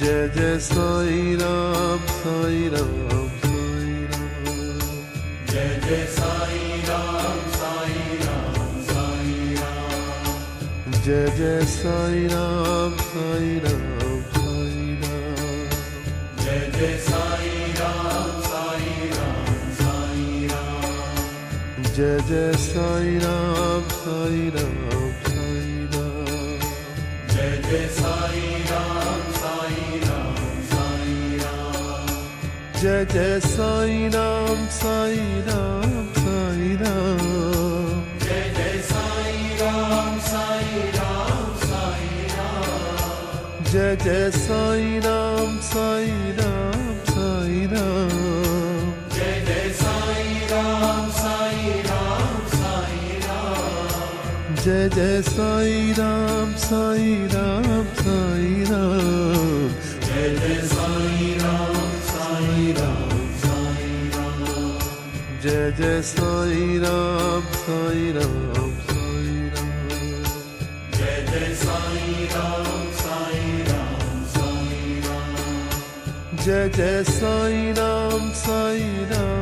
Jai Jai Sai Ram Sai Ram Sai Ram. Jai Jai Sai Ram Sai Ram Sai Ram. Jai Jai Sai Ram Sai Ram Sai Ram. Jai Jai Sai Ram Sai Ram Sai Ram. Jai Jai Sai Ram Sai Ram Sai Ram. Jai Jai Sai Ram Sai Ram Sai Ram. Jai Jai Sai Ram Sai Ram Sai Ram. Jai Jai Sai Ram Sai Ram Sai Ram. Jai Jai Sai Ram Sai Ram Sai Ram. Jai Jai Sai Ram Sai Ram Sai Ram. Jai Jai Sai Ram Sai Ram Sai Ram. Jai Jai Sai Ram Sai Ram Sai Ram. Jai Jai Sai Ram Sai Ram Sai Ram. Jai Jai Sai Ram Sai Ram Sai Ram. Jai Jai Sai Ram Sai Ram